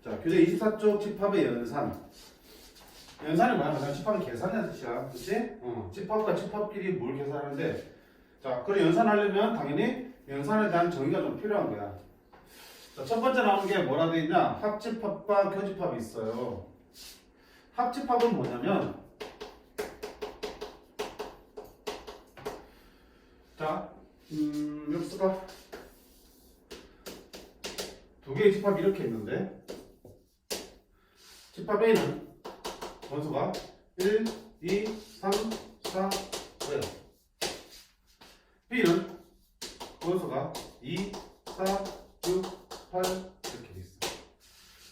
자, 교재 24쪽 집합의 연산. 연산이 뭐야? 그냥 집합은 계산이라는 뜻이야. 그치? 집합과 집합끼리 뭘 계산하는데, 자, 그걸 연산하려면 당연히 연산에 대한 정의가 좀 필요한 거야. 자, 첫 번째 나오는 게 뭐라 돼 있냐? 합집합과 교집합이 있어요. 합집합은 뭐냐면, 자, 여기 쓰가 두 개의 집합이 이렇게 있는데, 집합 A는 원소가 1, 2, 3, 4, 5예요. B는 원소가 2, 4, 6, 8 이렇게 돼 있어.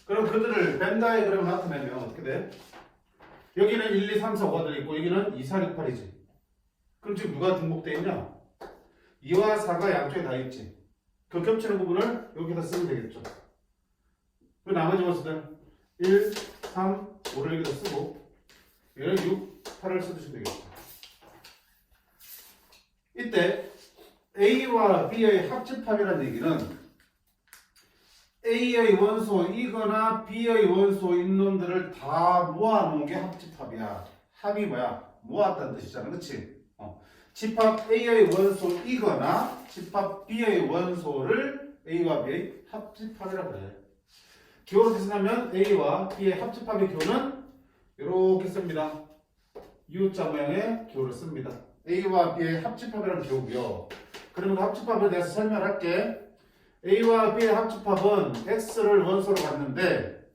그럼 그들을 벤 다이어그램으로 나타내면 어떻게 돼? 여기는 1, 2, 3, 4, 5가 들어있고 여기는 2, 4, 6, 8이지. 그럼 지금 누가 등록되어 있냐? 2와 4가 양쪽에 다 있지. 그 겹치는 부분을 여기다 쓰면 되겠죠. 그 나머지 원소들 1, 3, 5를 여기다 쓰고 여기는 6, 8을 써주시면 되겠죠. 이때 A와 B의 합집합이라는 얘기는 A의 원소이거나 B의 원소인 놈들을 다 모아놓은 게 합집합이야. 합이 뭐야? 모았다는 뜻이잖아. 그치? 집합 A의 원소이거나 집합 B의 원소를 A와 B의 합집합이라고 해. 기호로 계산하면 A와 B의 합집합의 기호는 이렇게 씁니다. U자 모양의 기호를 씁니다. A와 B의 합집합이라는 기호고요. 그러면 합집합에 대해서 설명할게. A와 B의 합집합은 X를 원소로 갖는데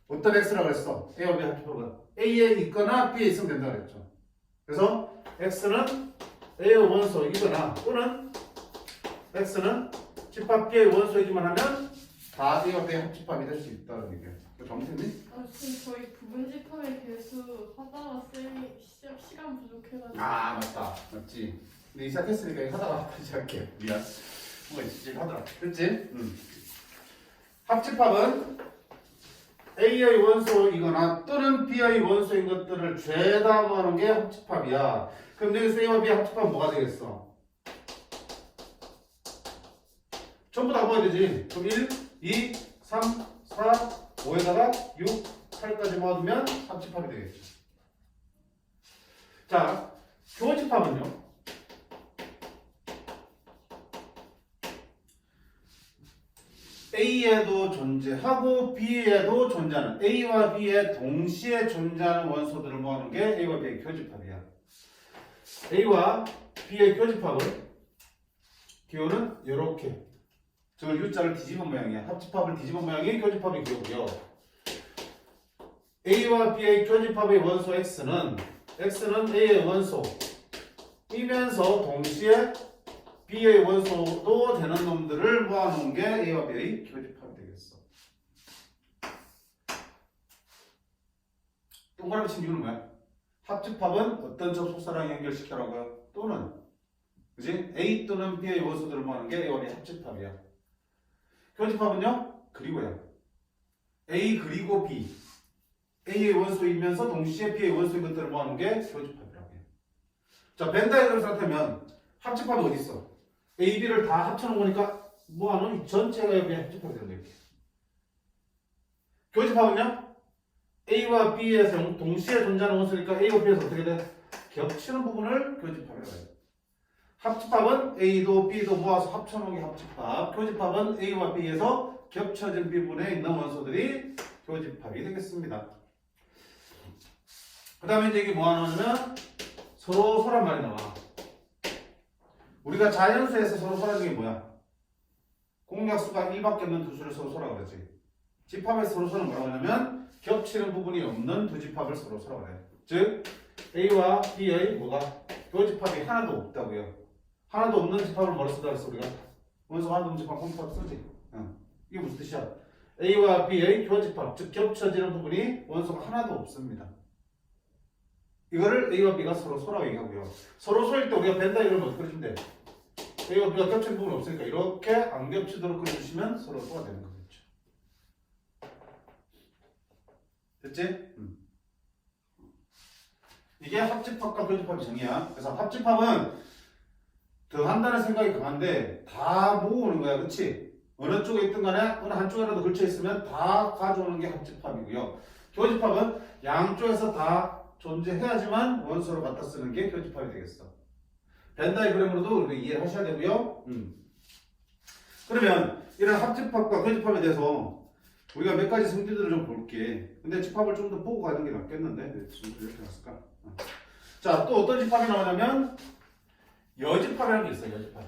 어떤 X라고 했어? A와 B의 합집합은 A에 있거나 B에 있으면 된다고 했죠. 그래서 X는 A의 원소이거나 또는 X는 집합 B의 원소이기만 하면 다 A와 B의 합집합이 될 수 있다는 얘기야. 잘못했니? 지금 저희 부분집합의 개수 하다가 쌤이 시간 부족해가지고. 아 맞다. 맞지. 근데 시작했으니까 이거 하다가 다시 할게. 미안. 뭐가 있지? 하더라. 됐지? 합집합은 A의 원소이거나 또는 B의 원소인 것들을 죄다 모아놓은 게 합집합이야. 그럼 여기서 A와 B의 합집합은 뭐가 되겠어? 전부 다 모아야 되지. 그럼 1, 2, 3, 4, 5에다가 6, 8까지 모아두면 합집합이 되겠죠. 자, 교집합은요. A에도 존재하고 B에도 존재하는 A와 B에 동시에 존재하는 원소들을 모아놓은 게 A와 B의 교집합이야. A와 B의 교집합은 기호는 이렇게 저걸 U자를 뒤집은 모양이야. 합집합을 뒤집은 모양이 교집합의 기호고요. A와 B의 교집합의 원소 X는 A의 원소이면서 동시에 B의 원소도 되는 놈들을 모아놓은 게 A와 B의 교집합이 되겠어. 동그라미 친 이유는 뭐야? 합집합은 어떤 접속사랑 연결시켜라고요? 또는 그지? A 또는 B의 원소들을 모아놓은 게 A와 B의 합집합이야. 교집합은요? 그리고요. A 그리고 B. A의 원소이면서 동시에 B의 원소인 것들을 모아놓은 게 교집합이라고 해요. 자, 벤 다이어그램 상태면 합집합이 어디 있어? A, B를 다 합쳐놓은 거니까 모아놓은 이 전체가 그냥 합집합이 되는 거예요. 교집합은요? A와 B에서 동시에 존재하는 원소니까 A와 B에서 어떻게 돼? 겹치는 부분을 교집합이라고 해요. 합집합은 A도 B도 모아서 합쳐놓은 게 합집합. 교집합은 A와 B에서 겹쳐진 부분에 있는 원소들이 교집합이 되겠습니다. 그 다음에 이제 이게 뭐 하냐면 서로소란 말이 나와. 우리가 자연수에서 서로소라는 게 뭐야? 공약수가 1밖에 없는 두 수를 서로소라고 그러지. 집합의 서로소는 뭐라고 하냐면 겹치는 부분이 없는 두 집합을 서로소라고 해요. 즉 A와 B의 뭐가? 교집합이 하나도 없다고요. 하나도 없는 집합을 뭐라 쓰다 그랬어 우리가? 원소 하나도 없는 집합 공집합 쓰지. 이게 무슨 뜻이야? A와 B의 교집합, 즉 겹쳐지는 부분이 원소가 하나도 없습니다. 이거를 A와 B가 서로소라고 얘기하고요. 서로소일 때 우리가 벤 다이어그램을 어떻게 그려주면 돼? A와 B가 겹치는 부분이 없으니까 이렇게 안 겹치도록 그려주시면 서로소가 되는 거겠죠. 됐지? 이게 합집합과 교집합의 정의야. 그래서 합집합은 더 한다는 생각이 강한데 다 모으는 거야. 그치? 어느 쪽에 있든 간에 어느 한쪽에라도 걸쳐 있으면 다 가져오는 게 합집합이고요. 교집합은 양쪽에서 다 존재해야지만 원소를 갖다 쓰는 게 교집합이 되겠어. 벤 다이그램으로도 우리가 이해를 하셔야 되고요. 그러면 이런 합집합과 교집합에 대해서 우리가 몇 가지 성질들을 좀 볼게. 근데 집합을 좀 더 보고 가는 게 낫겠는데 지금 이렇게 났을까? 자, 또 어떤 집합이 나오냐면 여집합이라는 게 있어요. 여집합.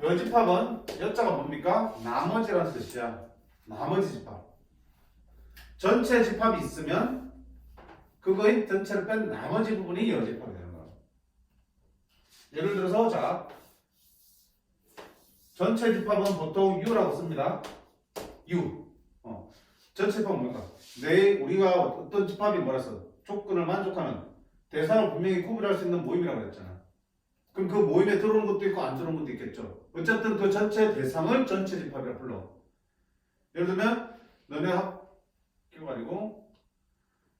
여집합은 여자가 뭡니까? 나머지라는 뜻이야. 나머지 집합. 전체 집합이 있으면 그거의 전체를 뺀 나머지 부분이 여집합이 되는 거야. 예를 들어서 자, 전체 집합은 보통 U라고 씁니다. U. 전체 집합은 뭘까? 우리가 어떤 집합이 뭐라서 조건을 만족하는 대상을 분명히 구분할 수 있는 모임이라고 했잖아. 그럼 그 모임에 들어오는 것도 있고 안 들어오는 것도 있겠죠. 어쨌든 그 전체 대상을 전체 집합이라 불러. 예를 들면 너네 학교가 아니고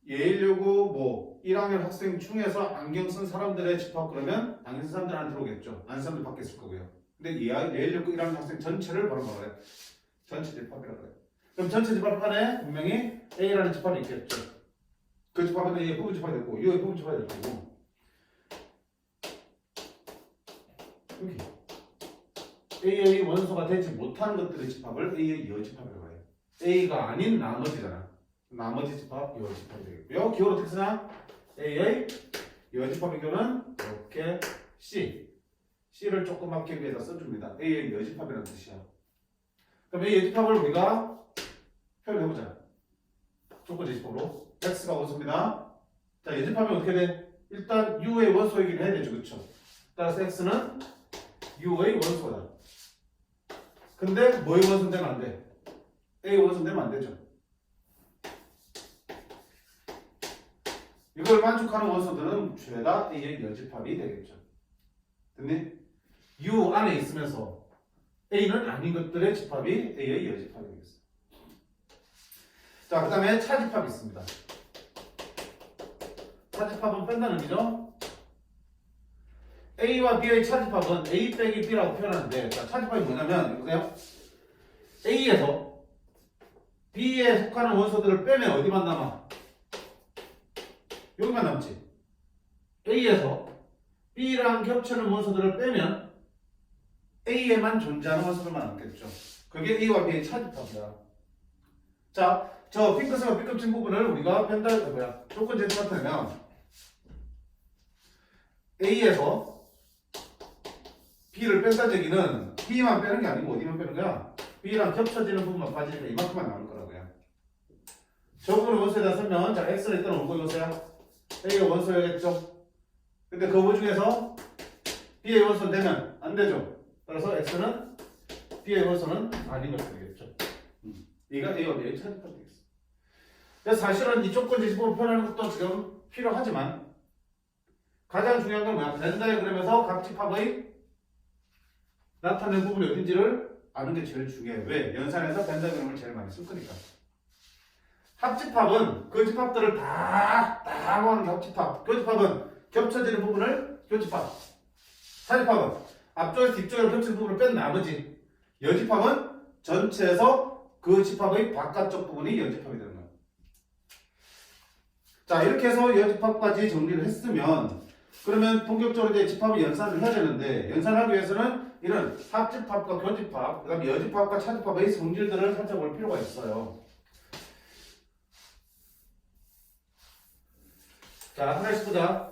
예일여고 뭐 1학년 학생 중에서 안경 쓴 사람들의 집합 그러면 안경 쓴 사람들 안 들어오겠죠. 안 쓴 사람들 밖에 있을 거고요. 근데 예일여고 1학년 학생 전체를 바로 뭐라 그래? 전체 집합이라고 그래. 그럼 전체 집합 안에 분명히 A라는 집합이 있겠죠. 그 집합은 A의 부분 집합이 되고 U의 부분 집합이 되고 여기 A의 원소가 되지 못하는 것들의 집합을 A의 여집합이라고 해요. A가 아닌 나머지잖아. 나머지 집합 여집합이 되겠고요. 기호로 어떻게 쓰나? A의 여집합의 경우는 이렇게 C를 조그맣게 위에다 써줍니다. A의 여집합이라는 뜻이야. 그럼 A의 여집합을 우리가 표현해보자. 조건 제집합으로 X가 원소입니다. 자, 여집합이 어떻게 돼? 일단 U의 원소이긴 해야 되죠. 그쵸? 따라서 X는 U의 원소다. 근데 뭐의 원소 되면 안 돼? A 원소 되면 안 되죠. 이걸 만족하는 원소들은 죄다 A의 여집합이 되겠죠. 됐니? U 안에 있으면서 A는 아닌 것들의 집합이 A의 여집합이 되겠어. 자, 그 다음에 차집합이 있습니다. 차집합은 뺀다는 의미죠. A와 B의 차집합은 A 빼기 B라고 표현하는데, 자, 차집합이 뭐냐면, 보세요. A에서 B에 속하는 원소들을 빼면 어디만 남아? 여기만 남지. A에서 B랑 겹치는 원소들을 빼면 A에만 존재하는 원소들만 남겠죠. 그게 A와 B의 차집합이야. 자, 저 핑크색과 삐끗진 부분을 우리가 조건 제출 같으면 A에서 B를 뺀다는 얘기는 B만 빼는 게 아니고 어디만 빼는 거야? B랑 겹쳐지는 부분만 빠지니까 이만큼만 남을 거라고요. 저 부분을 원소에다 쓰면 자, X는 일단 원고 요소야. A가 원소여야겠죠. 근데 그 부 중에서 B의 원소는 되면 안 되죠. 따라서 X는 B의 원소는 아닌 것이 되겠죠. 이가 A와 B의 차집합이 되겠어. 그래서 사실은 이 조건 제시법을 표현하는 것도 지금 필요하지만 가장 중요한 건 뭐야? 벤 다이그램에서 각 집합의 나타내는 부분이 어딘지를 아는 게 제일 중요해. 왜? 연산에서 벤 다이그램을 제일 많이 쓸 거니까. 합집합은 그 집합들을 다 모아놓은 게 합집합. 교집합은 겹쳐지는 부분을 교집합. 차집합은 앞쪽에서 뒤쪽으로 겹치는 부분을 뺀 나머지. 여집합은 전체에서 그 집합의 바깥쪽 부분이 여집합이 되는 거야. 자, 이렇게 해서 여집합까지 정리를 했으면 그러면 본격적으로 이제 집합을 연산을 해야 되는데 연산하기 위해서는 이런 합집합과 교집합, 그 다음에 여집합과 차집합의 성질들을 살펴볼 필요가 있어요. 자, 하나씩 보자.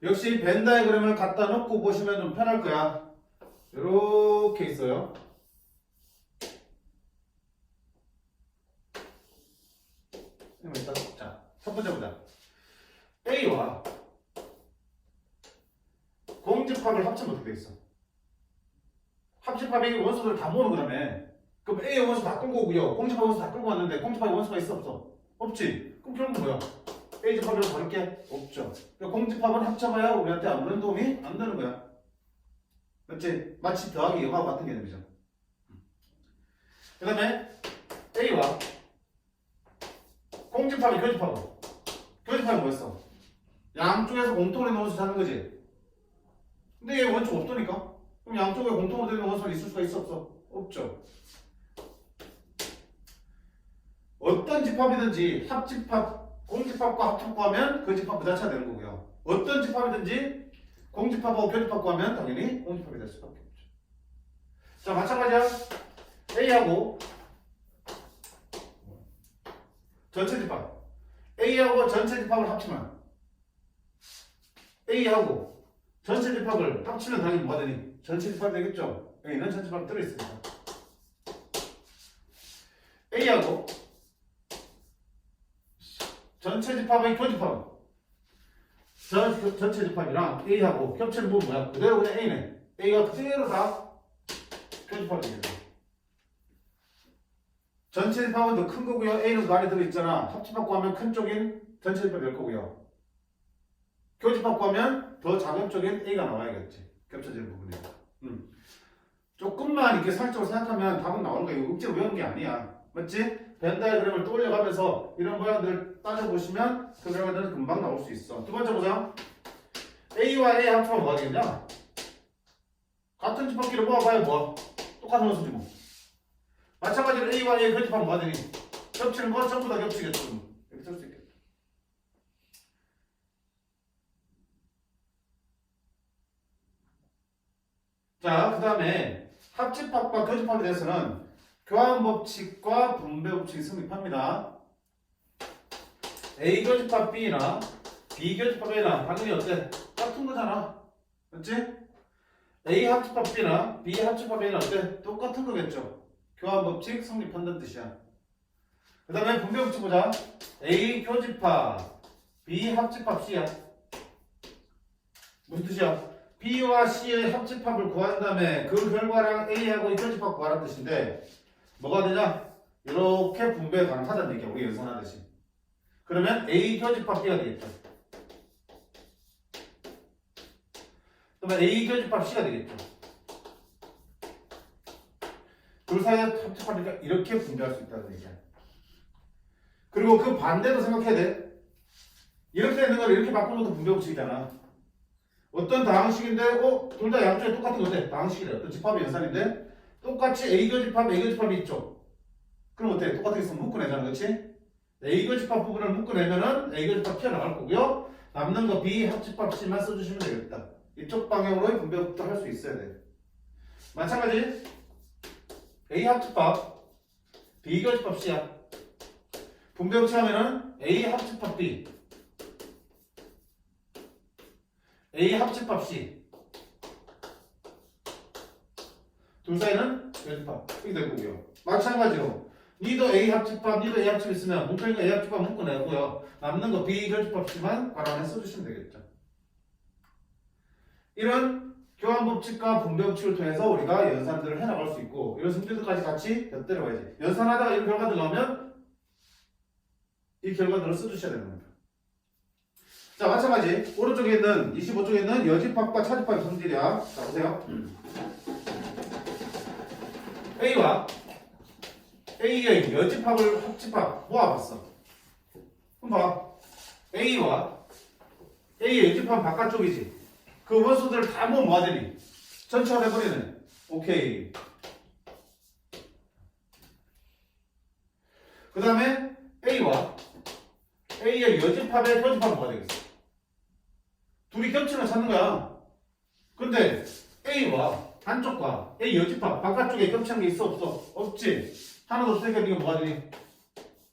역시 벤 다이그램을 갖다 놓고 보시면 좀 편할 거야. 이렇게 있어요. 자, 첫 번째 보자. A와 공집합을 합치면 어떻게 돼 있어? 합집합이 원소들을 다 모으는 거라며. 그럼 A의 원소 다 끌고 오고요. 공집합 원소 다 끌고 왔는데 공집합에 원소가 있어 없어? 없지. 그럼 결국은 뭐야? A 집합이랑 다를 게 없죠. 그러니까 공집합은 합쳐봐야 우리한테 아무런 도움이 안 되는 거야. 그렇지? 마치 더하기 영하고 같은 개념이죠. 그 다음에 A와 공집합이 교집합은 교집합이 뭐였어? 양쪽에서 공통으로 넣어서 찾는 거지. 근데 얘 원점 없다니까? 그럼 양쪽에 공통으로 되는 원소는 있을 수가 있어 없어? 없죠. 어떤 집합이든지 합집합, 공집합과 합집합 하면 그 집합 그 자체가 되는 거고요. 어떤 집합이든지 공집합하고 교집합 구하면 당연히 공집합이 될 수밖에 없죠. 자, 마찬가지야. A하고 전체 집합. A하고 전체 집합을 합치면 A하고 전체 집합을 합치면 당연히 뭐가 되니? 전체 집합이 되겠죠. A는 전체 집합이 들어있으니까. A하고 전체 집합의 교집합. 전체 집합이랑 A하고 겹치는 부분 뭐야? 그대로 그냥 A네. A가 그대로 다 교집합이 되겠다. 전체 집합은 더 큰 거고요. A는 그 안에 들어있잖아. 합집합 구하면 큰 쪽인 전체 집합이 될 거고요. 교집합 구하면 더 작은 쪽인 A가 나와야겠지. 겹쳐지는 부분이. 조금만 이렇게 상식적으로 생각하면 답은 나오는 거야. 이거 억지로 외우는 게 아니야. 맞지? 벤 다이어그램을 떠올려가면서 이런 모양들 따져보시면 그 결과들은 금방 나올 수 있어. 두 번째 보자. A와 A 합쳐면 뭐가 되겠냐? 같은 집합끼리 모아봐야 뭐? 똑같은 원소지 뭐. 마찬가지로 A와 A의 교집합은 뭐가 되니? 겹치는 거 전부 다 겹치겠죠. 이렇게 쓸 수 있겠죠. 자, 그 다음에 합집합과 교집합에 대해서는 교환법칙과 분배법칙이 성립합니다. A 교집합 B나 B 교집합 A나 당연히 어때? 같은 거잖아. 맞지? A 합집합 B나 B 합집합 A는 어때? 똑같은 거겠죠. 교환법칙 성립한다는 뜻이야. 그 다음에 분배법칙 보자. A 교집합 B 합집합 C야. 무슨 뜻이야? B와 C의 합집합을 구한 다음에 그 결과랑 A하고의 교집합 구하라는 뜻인데 뭐가 되냐? 이렇게 분배 가능하다는 얘기야. 우리 연산하듯이. 그러면 A 교집합 B가 되겠죠. 그러면 A 교집합 C가 되겠죠. 둘 사이의 합집합이니까 이렇게 분배할 수 있다는 얘기야. 그리고 그 반대도 생각해야 돼. 이렇게 되는 걸 이렇게 바꾸는 것도 분배법칙이잖아. 어떤 다항식인데, 둘 다 양쪽에 똑같은 건데, 다항식이래. 어떤 집합의 연산인데, 똑같이 A 교집합, A 교집합이 있죠. 그럼 어때? 똑같은 게 있으면 묶어내잖아. 그렇지? A 교집합 부분을 묶어내면은 A 교집합 튀어나갈 거고요. 남는 거 B 합집합 C만 써주시면 되겠다. 이쪽 방향으로의 분배도 할 수 있어야 돼. 마찬가지 A 합집합, B 교집합 C야. 분배법칙 하면은 A 합집합 B, A 합집합 C. 둘 사이는 교집합. 이렇게 될 거고요. 마찬가지로 니도 A 합집합, 니도 A 합집합 있으면 묶어있는 A 합집합 묶어내고요. 남는 거 B 교집합 C만 괄호 써주시면 되겠죠. 이런 교환법칙과 분배법칙을 통해서 우리가 연산들을 해나갈 수 있고 이런 성질들까지 같이 곁들여봐야지. 연산하다가 이런 결과들 나오면 이 결과들을 써주셔야 되는 겁니다. 자, 마찬가지 오른쪽에 있는 25쪽에 있는 여집합과 차집합의 성질이야. 자, 보세요. A와 A의 여집합을 합집합 모아봤어. 그럼 봐. A와 A의 여집합은 바깥쪽이지. 그 원소들을 다 모으면 뭐가 되니? 전체화 해버리네. 오케이. 그 다음에 A와 A의 여집합의 교집합은 뭐가 되겠어? 둘이 겹치는 찾는 거야. 근데 A와 한쪽과 A 여집합 바깥쪽에 겹치는 게 있어 없어? 없지. 하나도 없으니까 이게 뭐가 되니?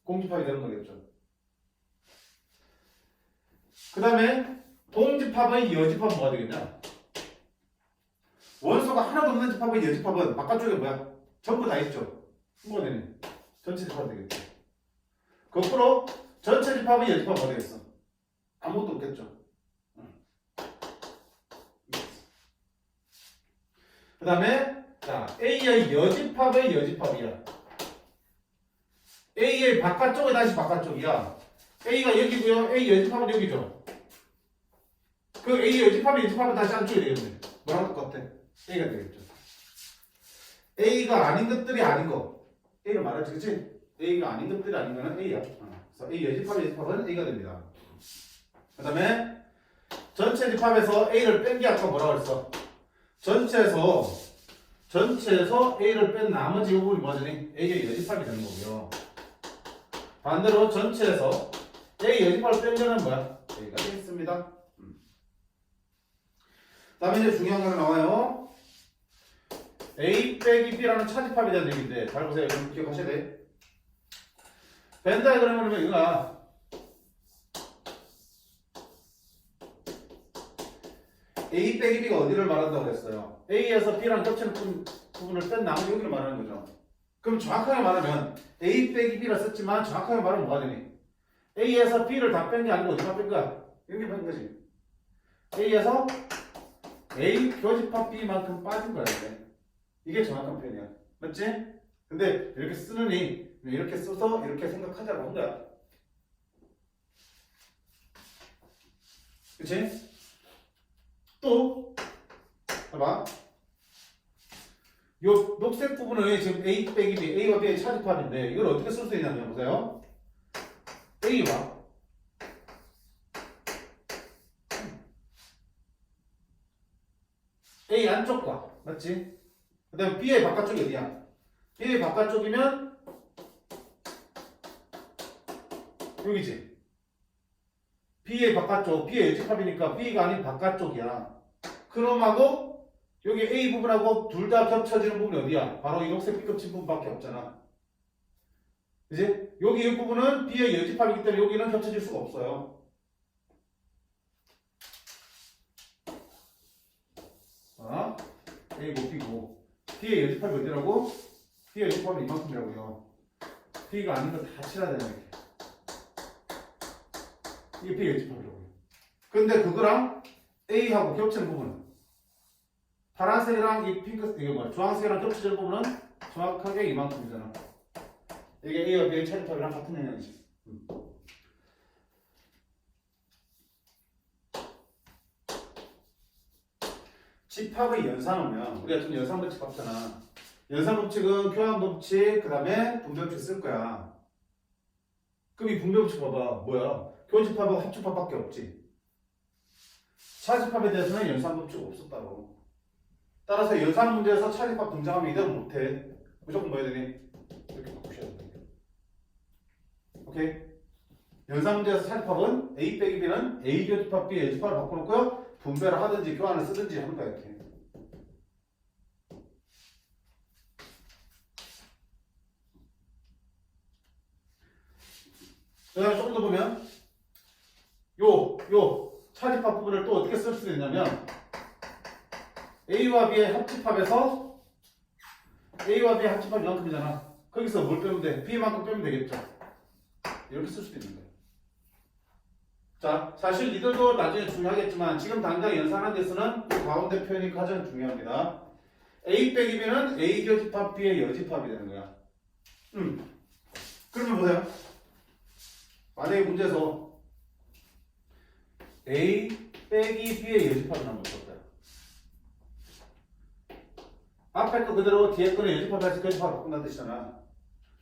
공집합이 되는 거겠죠. 그 다음에 동집합의 여집합은 뭐가 되겠냐? 원소가 하나도 없는 집합의 여집합은 바깥쪽에 뭐야? 전부 다 있죠. 뭐가 되니? 전체 집합이 되겠죠. 거꾸로 전체 집합의 여집합은 뭐가 되겠어? 아무것도 없겠죠. 그 다음에 자 A의 여집합의 여집합이야. A의 바깥쪽에 다시 바깥쪽이야. A가 여기고요. A 여집합은 여기죠. 그 A 여집합의 여집합은 다시 안쪽에 되겠네. 뭐랑 똑같아? A가 되겠죠. A가 아닌 것들이 아닌 거. A를 말하지, 그치? A가 아닌 것들이 아닌 거는 A야. 그래서 A 여집합의 여집합은 A가 됩니다. 그 다음에 전체 집합에서 A를 뺀 게 아까 뭐라고 했어? 전체에서 A를 뺀 나머지 부분이 뭐지? A의 여집합이 되는 거고요. 반대로 전체에서 A 여집합을 뺀 거는 뭐야? A가 되겠습니다. 다음에 이제 중요한 거 나와요. A 빼기 B라는 차집합에 대한 얘기인데 잘 보세요. 여러분 기억하셔야 돼. 벤 다이그램을 보면 이거야. A 빼기 B가 어디를 말한다고 그랬어요? A에서 B랑 겹치는 부분을 뺀 나머지 여기를 말하는 거죠. 그럼 정확하게 말하면 A 빼기 B라 썼지만 정확하게 말하면 뭐가 되니? A에서 B를 다 뺀 게 아니고 어디만 뺀 거야? 여기 뺀 거지. A에서 A 교집합 B만큼 빠진 거야. 이게 정확한 표현이야. 맞지? 근데 이렇게 쓰느니 이렇게 써서 이렇게 생각하자고 한 거야. 그치? 또 봐봐. 요 녹색 부분은 지금 A 빼기 B, A와 B의 차집합인데 이걸 어떻게 쓸 수 있냐면 보세요. A와 A 안쪽과 맞지? 그 다음에 B의 바깥쪽이 어디야? B의 바깥쪽이면 여기지. B의 바깥쪽, B의 여집합이니까 B가 아닌 바깥쪽이야. 그럼하고 여기 A 부분하고 둘 다 겹쳐지는 부분이 어디야? 바로 이 녹색 B겹친 부분밖에 없잖아. 그지? 여기 이 부분은 B의 여집합이기 때문에 여기는 겹쳐질 수가 없어요. A고 B고 B의 여집합이 어디라고? B의 여집합은 이만큼이라고요. B가 아닌 거 다 칠해야 되는 이렇게. 이게 B의 여집합이라고요. 근데 그거랑 A하고 겹치는 부분은 파란색이랑 이 핑크, 이게 뭐야? 주황색이랑 겹쳐지는 부분은 정확하게 이만큼이잖아. 이게 A와 B의 차집합이랑 같은 영역이지. 집합의 연산하면 우리가 좀 연산법칙 봤잖아. 연산법칙은 교환법칙 그 다음에 분배법칙 쓸 거야. 그럼 이 분배법칙 봐봐. 뭐야? 교집합하고 합집합밖에 없지. 차집합에 대해서는 연산법칙 없었다고. 따라서 연산 문제에서 차집합 등장하면 이대로 못해. 무조건 뭐 해야 되니? 이렇게 바꾸셔야 돼. 오케이? 연산 문제에서 차집합은 A 빼기 B는 A 교집합 B 여집합을 바꿔놓고요. 분배를 하든지 교환을 쓰든지 하는 거야 이렇게. 그다음에 조금 더 보면 요 차집합 부분을 또 어떻게 쓸 수 있냐면 A와 B의 합집합에서 A와 B의 합집합이 이만큼이잖아. 거기서 뭘 빼면 돼? B만큼 빼면 되겠죠. 이렇게 쓸 수도 있는 거야. 자, 사실 이들도 나중에 중요하겠지만 지금 당장 연산한 데서는 이 가운데 표현이 가장 중요합니다. A 빼기 B는 A 교집합 B의 여집합이 되는 거야. 그러면 보세요. 만약에 문제에서 A 빼기 B의 여집합을 한번 볼까요? 앞에 거 그대로 뒤에 거는 여집합에서 교집합을 바꾼다는 뜻이잖아.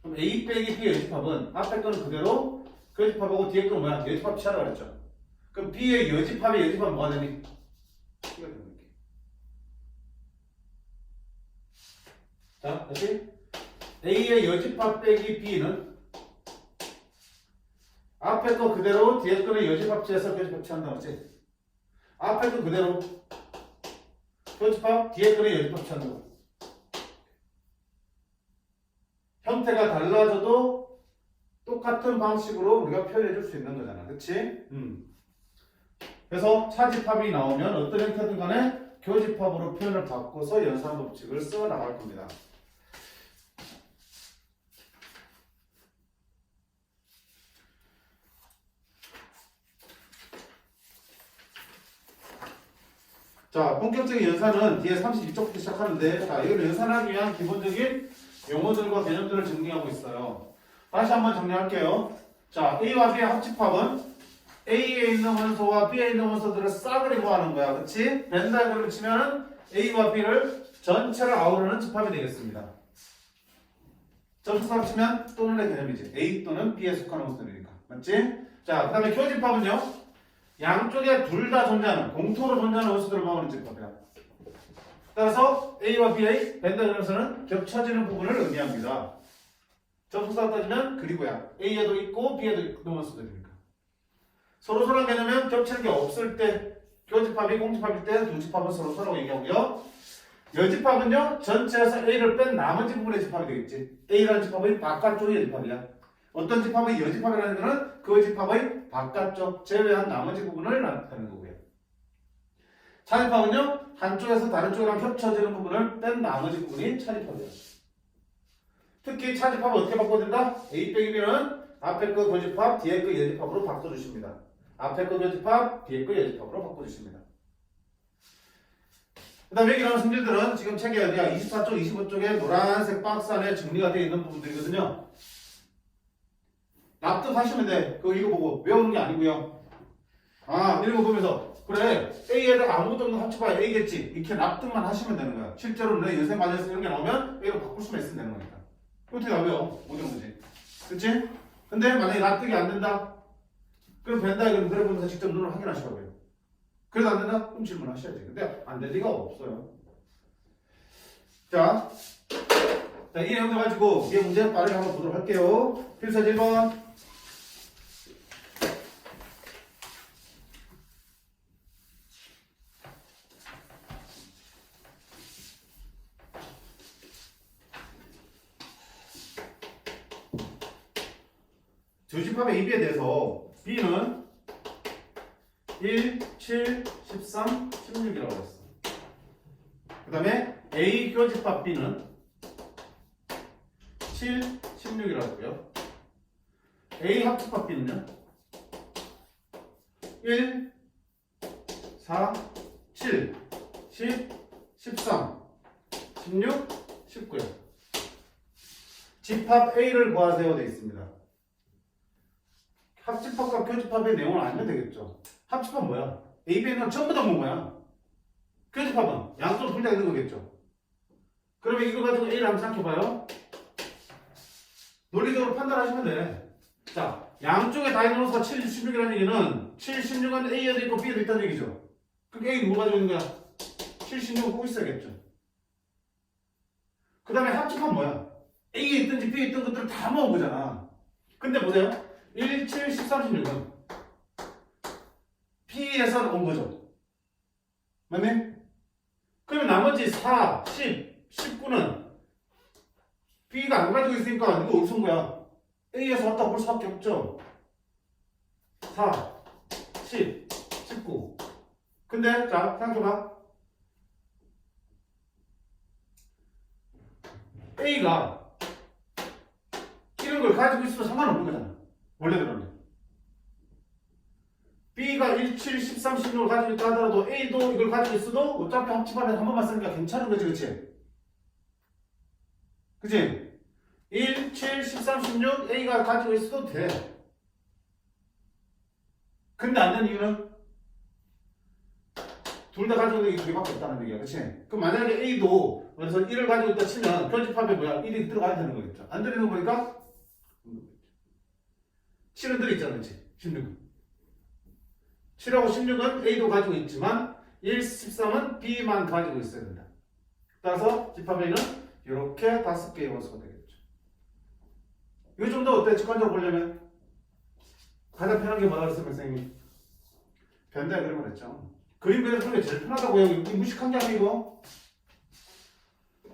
그럼 A 빼기 B의 여집합은 앞에 거는 그대로 교집합하고 뒤에 거는 뭐야? 여집합 취하라고 그랬죠. 그럼 B의 여집합의 여집합은 뭐가 되니? B가 되는 거지. 자, 다시 A의 여집합 빼기 B는 앞에 거 그대로 뒤에 거는 여집합 취해서 교집합 취한다고 했지. 앞에 거 그대로 교집합 뒤에 거는 여집합 취한다고. 형태가 달라져도 똑같은 방식으로 우리가 표현해 줄 수 있는 거잖아. 그치? 그래서 차집합이 나오면 어떤 형태든 간에 교집합으로 표현을 바꿔서 연산법칙을 써 나갈 겁니다. 자, 본격적인 연산은 뒤에 32쪽부터 시작하는데, 자, 이걸 연산하기 위한 기본적인 용어들과 개념들을 정리하고 있어요. 다시 한번 정리할게요. 자, A와 B의 합집합은 A에 있는 원소와 B에 있는 원소들을 싸그리 구하는 거야. 그치? 벤 다이그램을 치면은 A와 B를 전체를 아우르는 집합이 되겠습니다. 점수상 치면 또는의 개념이지. A 또는 B에 속하는 원소들이니까. 맞지? 자, 그 다음에 교집합은요. 양쪽에 둘 다 존재하는, 공통으로 존재하는 원소들을 모으는 집합이야. 따라서 A와 B의 벤다그램에서는 겹쳐지는 부분을 의미합니다. 접속사 따지면 그리고야 A에도 있고 B에도 있고만 써도 됩니까? 서로서로 개념은 겹치는 게 없을 때 교집합이 공집합일 때 교집합은 서로서라고 얘기하고요. 여집합은요 전체에서 A를 뺀 나머지 부분의 집합이 되겠지. A라는 집합의 바깥쪽의 여집합이야. 어떤 집합의 여집합이라는 것은 그 집합의 바깥쪽 제외한 나머지 부분을 나타내는 거고요. 차집합은요 한쪽에서 다른 쪽이랑 겹쳐지는 부분을 뺀 나머지 부분이 차집합이야. 특히 차집합을 어떻게 바꿔준다? A 빼기 B는 앞에 거 교집합, 뒤에 거 여집합으로 바꿔주십니다. 앞에 거 교집합, 뒤에 거 여집합으로 바꿔주십니다. 그 다음에 여기 나오는 성질들은 지금 책에 어디야? 24쪽, 25쪽에 노란색 박스 안에 정리가 되어 있는 부분들이거든요. 납득하시면 돼. 그거 읽어보고 외우는 게 아니고요. 아, 읽어보면서 그래 A에다가 아무것도 없는 합쳐봐야 A겠지. 이렇게 납득만 하시면 되는 거야. 실제로 내 연생 과정에서 이런 게 나오면 A로 바꿀 수만 있으면 되는 거니까. 어떻게 다 외워? 못 외우는 거지. 그치? 근데 만약에 납득이 안 된다? 그럼 된다 이러면 그래 보면서 직접 눈으로 확인하시라고요. 그래도 안 된다? 그럼 질문하셔야지. 근데 안 될 리가 없어요. 자, 이 내용 가지고 이 문제 빠르게 한번 보도록 할게요. 필사제 1번. 조집합의 AB에 대해서 B는 1, 7, 13, 16이라고 했어. 그 다음에 A 교집합 B는 7, 16이라고 했고요. A 합집합 B는요 1, 4, 7, 10, 13, 16, 19요. 집합 A를 구하세요 되어 있습니다. 합집합과 교집합의 내용을 알면 되겠죠. 합집합 뭐야? A, B는 전부 다 뭐야? 교집합은 양쪽으로 둘 다 있는 거겠죠. 그러면 이거 가지고 A를 한번 생각해봐요. 논리적으로 판단하시면 돼. 자, 양쪽에 다 있는 숫자 7, 16이라는 얘기는 7, 16은 A에도 있고 B에도 있다는 얘기죠. 그럼 A는 뭐 가지고 있는 거야? 7, 16을 보고 있어야겠죠. 그 다음에 합집합 뭐야? A에 있든지 B에 있던 것들을 다 모은 거잖아. 근데 보세요. 1, 7, 13, 16은 B에서 온 거죠. 맞네? 그러면 나머지 4, 10, 19는 B가 안 가지고 있으니까 이거 어디서 온 거야? A에서 왔다고 볼 수밖에 없죠. 4, 10, 19. 근데 자 생각해봐. A가 이런 걸 가지고 있어도 상관없는 거잖아. 원래대로는. B가 1, 7, 13, 16을 가지고 있다 하더라도 A도 이걸 가지고 있어도 어차피 합집합에서 한 번만 쓰니까 괜찮은 거지, 그치? 그치? 1, 7, 13, 16 A가 가지고 있어도 돼. 근데 안 되는 이유는 둘 다 가지고 있는 게 두 개밖에 없다는 얘기야, 그치? 그럼 만약에 A도 그래서 1을 가지고 있다 치면 교집합에 뭐야? 1이 들어가야 되는 거겠죠. 안 들리는 거 보니까 7은 들어있잖아, 그치? 16은. 7하고 16은 A도 가지고 있지만 1, 13은 B만 가지고 있어야 된다. 따라서 집합에는 이렇게 5개의 원소가 되겠죠. 이 정도 어때? 직관적으로 보려면 가장 편한 게 뭐라고 했어요, 선생님이? 변다의 그림을 했죠. 그림 그려서 게 제일 편하다고요. 이거 무식한 게 아니고.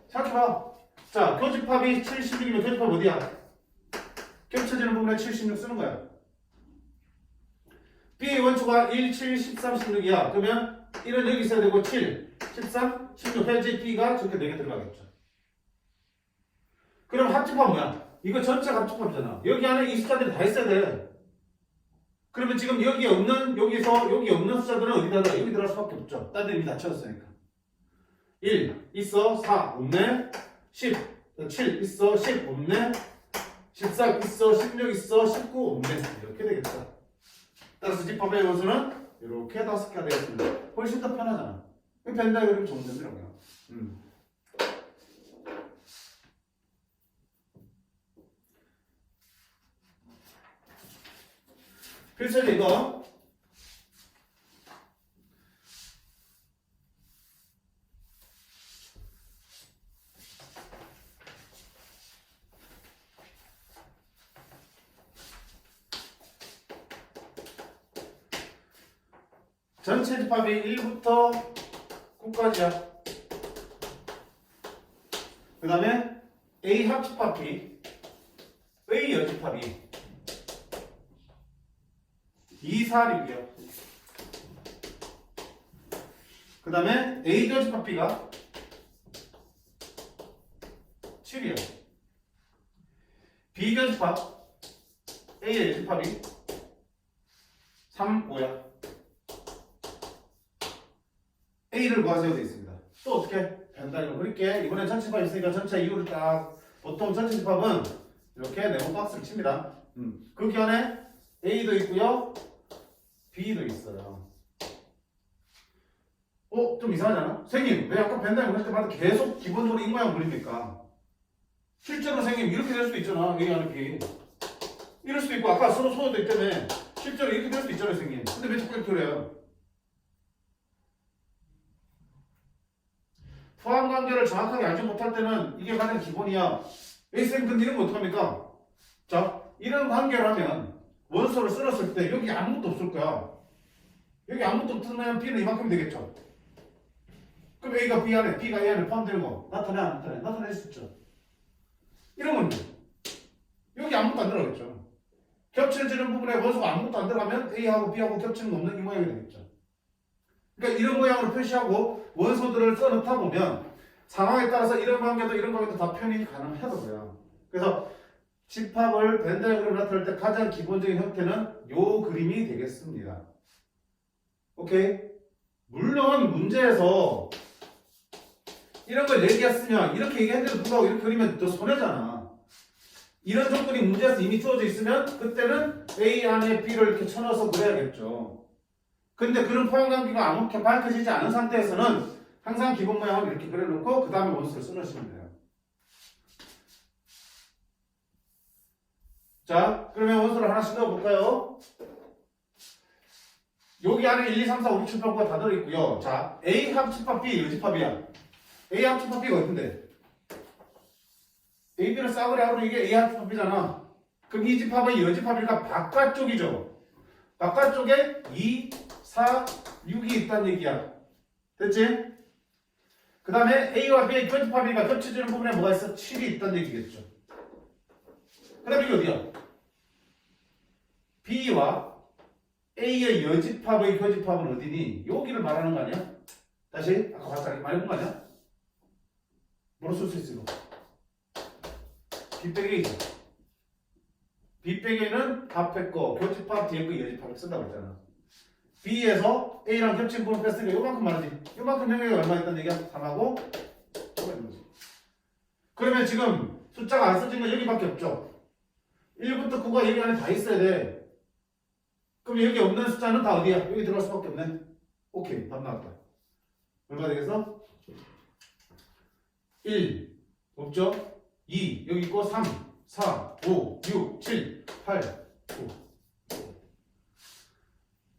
생각해봐. 자, 교집합이 76이면 교집합 어디야? 겹쳐지는 부분에 76 쓰는 거야. B의 원초가 1, 7, 13, 16이야. 그러면 1은 여기 있어야 되고 7, 13, 16 해야지 B가 저렇게 4개 들어가겠죠. 그럼 합집합 뭐야? 이거 전체가 합집합이잖아. 여기 안에 이 숫자들이 다 있어야 돼. 그러면 지금 여기 없는, 여기서 여기 없는 숫자들은 어디다 들어가? 여기 들어갈 수밖에 없죠. 딴 데 이미 다 채웠으니까. 1 있어, 4 없네, 10, 7 있어, 10 없네, 14 있어, 16 있어, 19 없네. 이렇게 되겠죠. 따라서 집합의 원수는 이렇게 5개가 되겠습니다. 훨씬 더 편하잖아. 벤다이 그림 좋은 점이라고요. 필수는 이거. 전체 집합이 1부터 9까지야. 그 다음에 A 합집합이 A 여집합이 2, 4, 6이요. 그 다음에 A 저집합비가 7이요. B 저집합 A의 집합이 3, 5야. A를 구하세요 되어 있습니다. 또 어떻게? 간단히 그릴게. 이번엔 전체 집합 있으니까 전체 이유를 딱 보통 전체 집합은 이렇게 네모 박스를 칩니다. 그 안에 A도 있고요. B도 있어요. 좀 이상하잖아? 선생님, 왜 아까 벤다임 그릴 때마다 계속 기본적으로 이 모양 그립니까? 실제로 선생님 이렇게 될 수도 있잖아. A 안에 B. 이럴 수도 있고, 아까 서로 소호도 있다며. 실제로 이렇게 될 수도 있잖아요, 선생님. 근데 왜 자꾸 이렇게 그래요? 포함 관계를 정확하게 알지 못할 때는 이게 가장 기본이야. 선생님, 근데 이런 거 어떡합니까? 자, 이런 관계라면 원소를 쓸었을 때 여기 아무것도 없을 거야. 여기 아무것도 없으면 B는 이만큼 되겠죠. 그럼 A가 B 안에, B가 A 안에 포함되고 나타내 안 나타내? 나타낼 수 있죠. 이런 건 여기 아무것도 안 들어가겠죠. 겹쳐지는 부분에 원소가 아무것도 안 들어가면 A하고 B하고 겹치는 거 없는 이 모양이 되겠죠. 그러니까 이런 모양으로 표시하고 원소들을 써놓다 보면 상황에 따라서 이런 관계도 다 표현이 가능하더라고요. 그래서 집합을 벤다이어그램으로 나타낼 때 가장 기본적인 형태는 요 그림이 되겠습니다. 오케이? 물론 문제에서 이런 걸 얘기했으면 이렇게 얘기했는데도 불구하고 이렇게 그리면 더 손해잖아. 이런 조건이 문제에서 이미 주어져 있으면 그때는 A 안에 B를 이렇게 쳐넣어서 그려야겠죠. 근데 그런 포함관계가 아무렇게 밝혀지지 않은 상태에서는 항상 기본 모양을 이렇게 그려놓고 그 다음에 원수를 써놓으시면 돼요. 자, 그러면 원소를 하나씩 넣어볼까요? 여기 안에 1, 2, 3, 4, 5, 6, 7, 8, 9가 다 들어있고요. 자, A 합집합 B 여집합이야. A 합집합 B가 어딘데? A, B를 싸그리 하면 이게 A 합집합 B잖아. 그럼 이 집합은 여집합이니까 바깥쪽이죠. 바깥쪽에 2, 4, 6이 있다는 얘기야. 됐지? 그 다음에 A와 B의 교집합이니까 겹쳐지는 부분에 뭐가 있어? 7이 있다는 얘기겠죠. 그 다음에 이게 어디야? B와 A의 여집합의 교집합은 어디니? 여기를 말하는 거 아니야? 다시 아까 봤잖아. 말해본 거 아니야? 뭐로 쓸 수 있어 이거? B 빼기 A죠. B 빼기 A는 앞에 거 교집합 뒤에 거 여집합을 쓴다고 했잖아. B에서 A랑 겹친 부분 뺐으니까 요만큼 말하지. 요만큼 영역이 얼마 있다는 얘기야? 3하고 요거 있는 거지. 그러면 지금 숫자가 안 써진 건 여기밖에 없죠. 1부터 9가 여기 안에 다 있어야 돼. 그럼 여기 없는 숫자는 다 어디야? 여기 들어갈 수밖에 없네. 오케이, 답 나왔다. 얼마 되겠어? 1 없죠? 2 여기 있고 3 4 5 6 7 8 9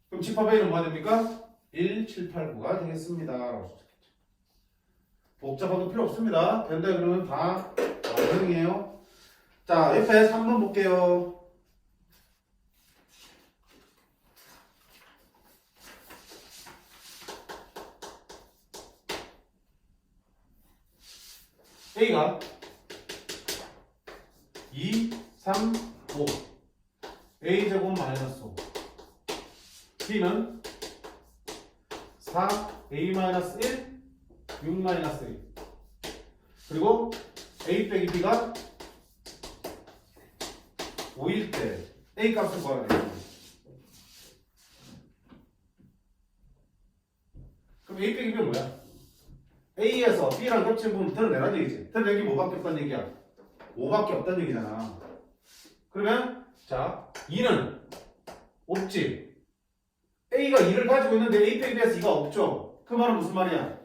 그럼 집합 A는 뭐가 됩니까? 1 7 8 9가 되겠습니다. 라고 써주겠죠. 복잡하도 필요 없습니다. 벤다이어그램은 다 가능해요. 자, 옆에 3번 볼게요. A가 2, 3, 5 A제곱 마이너스 5 B는 4, A 마이너스 1, 6 마이너스 1 그리고 A 빼기 B가 5일 때 A 값을 구하라 그래요. 그럼 A 빼기 B는 뭐야? A에서 B랑 겹친 부분 드러내라는 얘기지. 드러내기 뭐밖에 없다는 얘기야? 5밖에 없다는 얘기잖아. 그러면 자 2는 없지. A가 2를 가지고 있는데 A 빼기 B에서 2가 없죠. 그 말은 무슨 말이야?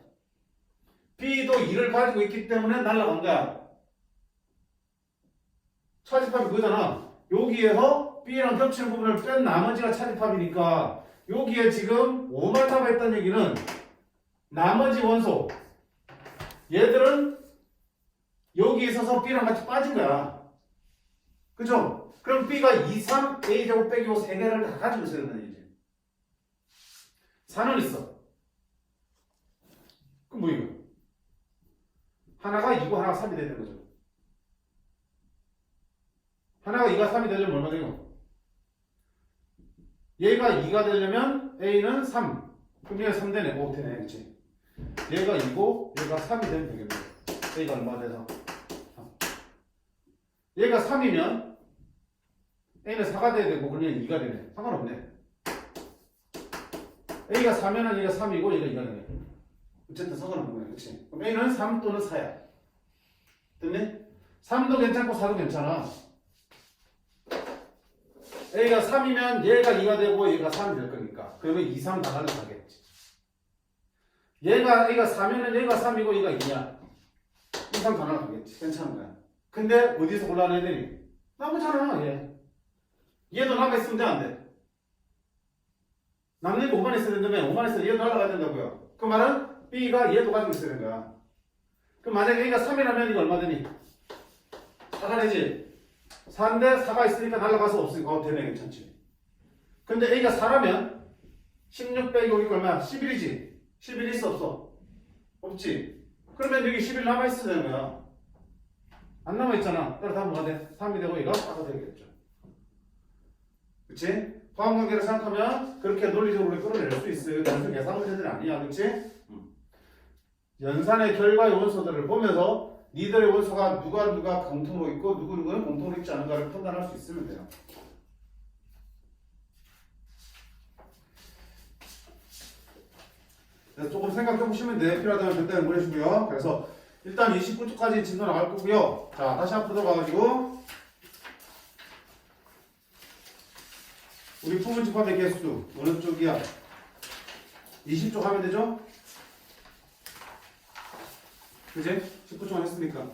B도 2를 가지고 있기 때문에 날라간 거야. 차집합이 그거잖아. 여기에서 B랑 겹치는 부분을 뺀 나머지가 차집합이니까 여기에 지금 5만 남아있다는 얘기는 나머지 원소 얘들은 여기 있어서 B랑 같이 빠진 거야. 그죠? 그럼 B가 2, 3, A제곱 빼기 5 3개를 다 가지고 있어야 된다는 얘기지. 4는 있어. 그럼 뭐 이거? 하나가 2고 하나가 3이 되는 거죠. 하나가 2가 3이 되려면 얼마 돼요? 얘가 2가 되려면 A는 3. 그럼 얘가 3 되네. 오, 되네. 그치? 얘가 2고 얘가 3이 되면 되겠네. A가 얼마 돼서? 얘가 3이면 A는 4가 돼야 되고 그러면 2가 되네. 상관없네. A가 4면은 얘가 3이고 얘가 2가 되네. 어쨌든 상관없는 거야. 그치? 그럼 A는 3 또는 4야. 됐네? 3도 괜찮고 4도 괜찮아. A가 3이면 얘가 2가 되고 얘가 3이 될 거니까. 그러면 2, 3 나가는 가겠지. A가 4면은 얘가 3이고 얘가 2야. 2, 3 다 나가겠지. 괜찮은 거야. 근데 어디서 골라내야 되니? 나오잖아, 얘. 얘도 나가 있으면 돼, 안 돼? 남는 게 5만 있어야 된다면 5만 있어야 얘도 날아가야 된다고요. 그 말은 B가 얘도 가지고 있어야 되는 거야. 그럼 만약에 A가 3이라면 이거 얼마 되니? 4가 되지? 4인데 4가 있으니까 날아가서 없으니까 되네, 괜찮지? 근데 A가 4라면 16 빼기 5가 얼마야? 11이지? 11 있어, 없어? 없지? 그러면 여기 11 남아있어야 되는 거야. 안 남아있잖아. 따라 다음 뭐가 돼? 3이 되고 얘가 4가 되겠죠. 그치? 포함관계를 생각하면 그렇게 논리적으로 끌어낼 수 있어요. 단순 계산 문제들이 아니야. 그치? 연산의 결과의 원소들을 보면서 니들의 원소가 누가 공통으로 있고 누구는 공통으로 있지 않은가를 판단할 수 있으면 돼요. 그래서 조금 생각해 보시면 돼. 필요하다면 그때는 보내주고요. 그래서 일단 29초까지 진도 나갈 거고요. 자, 다시 앞으로 들어가가지고 우리 부분 집합의 개수 어느 쪽이야? 20쪽 하면 되죠? 그지? 19초만 했으니까.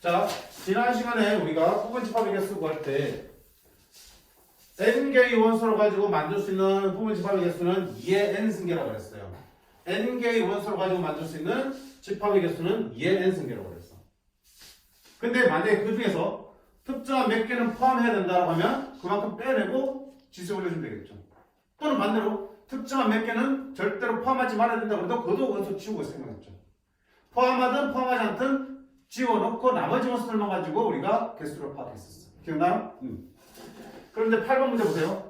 자, 지난 시간에 우리가 부분 집합의 개수 구할 때 n개의 원소를 가지고 만들 수 있는 부분 집합의 개수는 2의 n승계라고 그랬어요. n개의 원소를 가지고 만들 수 있는 집합의 개수는 2의 n승계라고 그랬어. 근데 만약에 그 중에서 특정한 몇 개는 포함해야 된다고 하면 그만큼 빼내고 지수 올려주면 되겠죠. 또는 반대로 특정한 몇 개는 절대로 포함하지 말아야 된다고 해도 그것도 원소 지우고 생각했죠. 포함하든 포함하지 않든 지워놓고 나머지 원소들만 가지고 우리가 개수를 파악했었어. 기억나요? 그런데 8번 문제 보세요.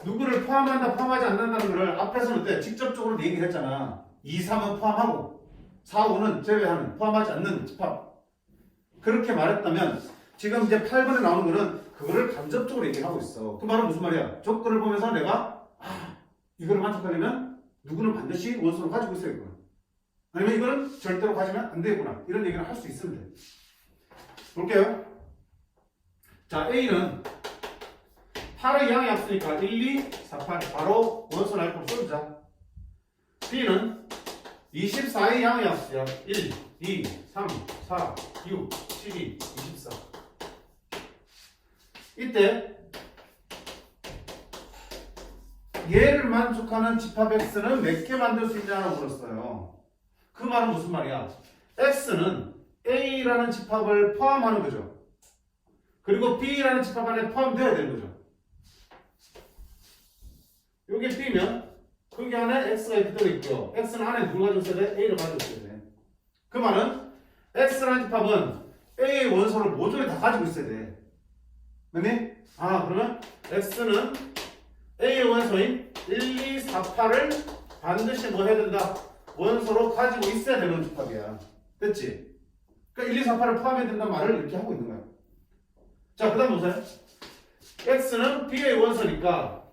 누구를 포함한다 포함하지 않는다는 것을 앞에서는 어때? 직접적으로 얘기를 했잖아. 2, 3은 포함하고 4, 5는 제외하는 포함하지 않는 집합. 그렇게 말했다면 지금 이제 8번에 나오는 거는 그거를 간접적으로 얘기하고 있어. 그 말은 무슨 말이야? 조건을 보면서 내가 이거를 만족하려면 누구는 반드시 원소를 가지고 있어야겠구나. 아니면 이거는 절대로 가지면 안 되겠구나. 이런 얘기를 할 수 있으면 돼. 볼게요. 자, A는 8의 양이 없으니까 1, 2, 4, 8 바로 원소 날 걸 써주자. B는 24의 양이 없어요. 1, 2, 3, 4, 6, 12, 24. 이때 얘를 만족하는 집합 X는 몇 개 만들 수 있냐고 물었어요. 그 말은 무슨 말이야? X는 A라는 집합을 포함하는 거죠. 그리고 B라는 집합 안에 포함되어야 되는 거죠. 이게 B면 거기 안에 X가 이렇게 들어있고요. X는 안에 누굴 가지고 있어야 돼? A를 가지고 있어야 돼. 그 말은 X라는 집합은 A의 원소를 모조리 다 가지고 있어야 돼. 맞니? 그러면 X는 A의 원소인 1, 2, 4, 8을 반드시 뭐 해야 된다? 원소로 가지고 있어야 되는 집합이야. 됐지? 그러니까 1, 2, 4, 8을 포함해야 된다는 말을 이렇게 하고 있는 거야. 자, 그 다음 보세요. X는 B의 원소니까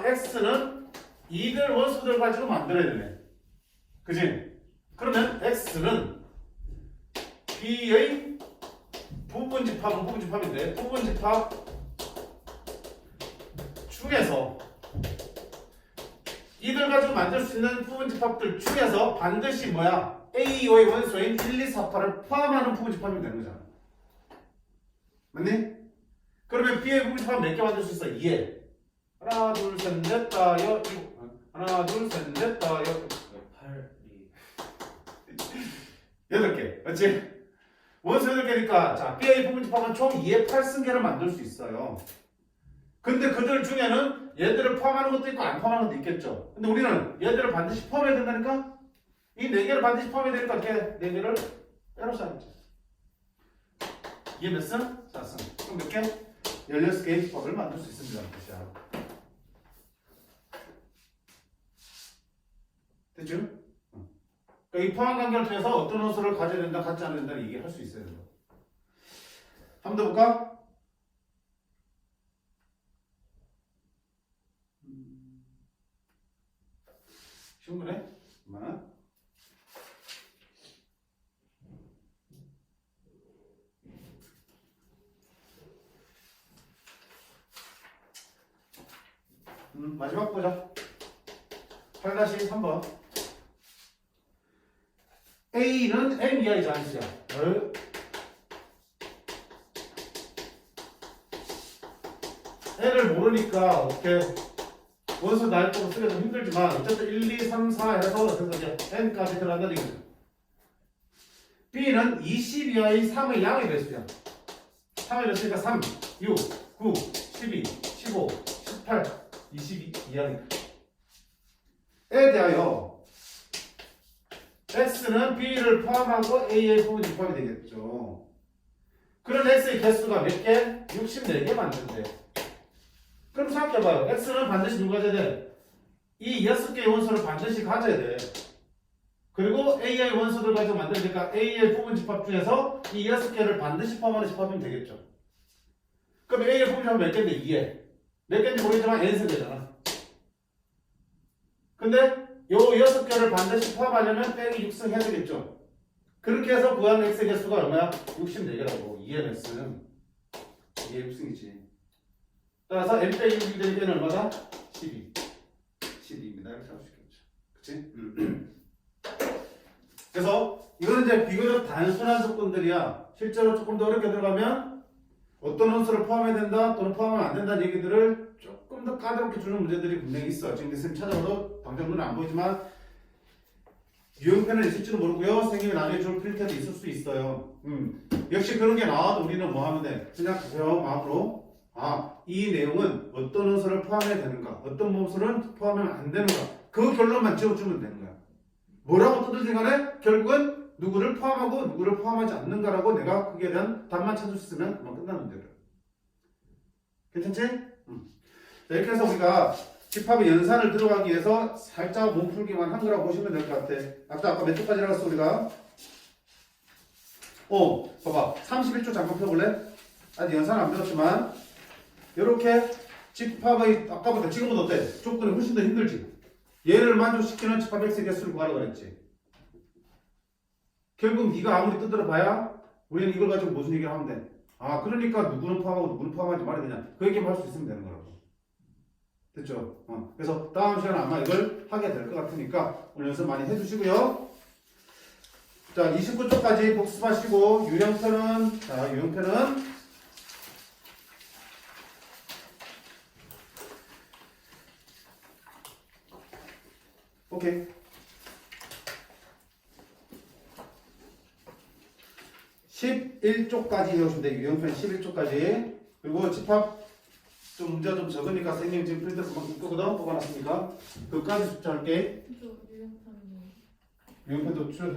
X는 이들 원소들 가지고 만들어야 되네. 그지? 그러면 X는 B의 부분집합은 부분집합인데 부분집합 중에서 이들 가지고 만들 수 있는 부분집합들 중에서 반드시 뭐야? A의 원소인 1, 2, 4, 8을 포함하는 부분집합이 되는 거잖아. 맞니? 그러면 B의 부분집합 몇 개 만들 수 있어? 2에 하나, 둘, 셋, 넷, 다, 여, 일곱. 하나, 둘, 셋, 넷, 다, 여, 8, 2 8개. 맞지? 원소 8개니까 자, B의 부분집합은 총 2의 8승계를 만들 수 있어요. 근데 그들 중에는 얘들을 포함하는 것도 있고 안 포함하는 것도 있겠죠. 근데 우리는 얘들을 반드시 포함해야 된다니까? 이 4개를 반드시 포함해야 되니까 어떻게 4개를 빼로 써야지. 이게 몇 승? 4승. 그럼 몇 개? 16개의 집합을 만들 수 있습니다. 뜻이야. 됐죠? 그러니까 이 포함 관계를 통해서 어떤 원소를 가져야 된다, 갖지 않아야 된다 얘기할 수 있어야 된다. 한 번 더 볼까? 쉬운 거네? 잠깐만. 마지막 보자. 8-3번. A는 M 이하의 자연수야. N을 모르니까 어떻게 원소 나열 거로 쓰기가 좀 힘들지만 어쨌든 1, 2, 3, 4 해서 그래서 이제 N까지 들어간다는 얘기죠. B는 20 이하의 3의 양의 배수야. 3의 배수니까 3, 6, 9, 12, 15, 18, 22 이하니까. 에 대하여 X는 B를 포함하고 A의 부분이 포함이 되겠죠. 그런 X의 개수가 몇 개? 64개 만든대요. 그럼 생각해봐요. X는 반드시 누가 가져야 돼? 이 6개의 원소를 반드시 가져야 돼. 그리고 A의 원소들 가지고 만드니까 A의 부분 집합 중에서 이 6개를 반드시 포함하는 집합이면 되겠죠. 그럼 A의 부분 집합 몇 개인데? 2에. 몇 개인지 모르겠지만 N승계잖아. 근데 요 6개를 반드시 포함하려면 빼기 6승 해야 되겠죠. 그렇게 해서 구한 X의 개수가 얼마야? 64개라고. 2의 X는 2의 6승이지. 따라서 n 빼기 6이 되니까 n은 얼마다? 12. 12입니다. 이렇게 할 수 있겠죠. 그치? 그래서 이거는 이제 비교적 단순한 조건들이야. 실제로 조금 더 어렵게 들어가면 어떤 원소를 포함해야 된다 또는 포함하면 안 된다는 얘기들을 조금 더 까다롭게 주는 문제들이 분명히 있어. 지금 선생님 찾아봐도 당장 눈에 안 보이지만 유형편은 있을지도 모르고요. 선생님이 나중에 줄 필터도 있을 수 있어요. 역시 그런 게 나와도 우리는 뭐 하면 돼? 그냥 가벼운 마음으로 이 내용은 어떤 원소를 포함해야 되는가, 어떤 원소는 포함하면 안 되는가, 그 결론만 지어주면 되는 거야. 뭐라고 뜨든지 간에 결국은 누구를 포함하고 누구를 포함하지 않는가라고 내가 거기에 대한 답만 찾을 수 있으면 그만 끝나는 문제다. 괜찮지? 자, 이렇게 해서 우리가 집합의 연산을 들어가기 위해서 살짝 몸풀기만 한 거라고 보시면 될 것 같아. 아까 몇 초까지 나갔어 우리가? 봐봐. 31초 잠깐 펴볼래? 아직 연산 안 배웠지만 이렇게 집합의 아까보다 지금은 어때? 조건이 훨씬 더 힘들지. 얘를 만족시키는 집합 X의 개수를 구하라고 그랬지. 결국 네가 아무리 뜯어러 봐야 우리는 이걸 가지고 무슨 얘기를 하면 돼? 그러니까 누구는 포함하고 누구는 포함하지 말아야 되냐. 그 얘기만 할 수 있으면 되는 거라고. 됐죠? 그래서 다음 시간에 아마 이걸 하게 될 것 같으니까 오늘 연습 많이 해주시고요. 자, 29쪽까지 복습하시고 유형편은 오케이. 11쪽까지 해오시면 돼요. 유형편 11쪽까지. 그리고 집합 좀 문제가 좀 적으니까 선생님 지금 프린터 그만큼 끄거든? 뽑아놨으니까 그까지 숙제할게. 저 유형편이 유형편도 출연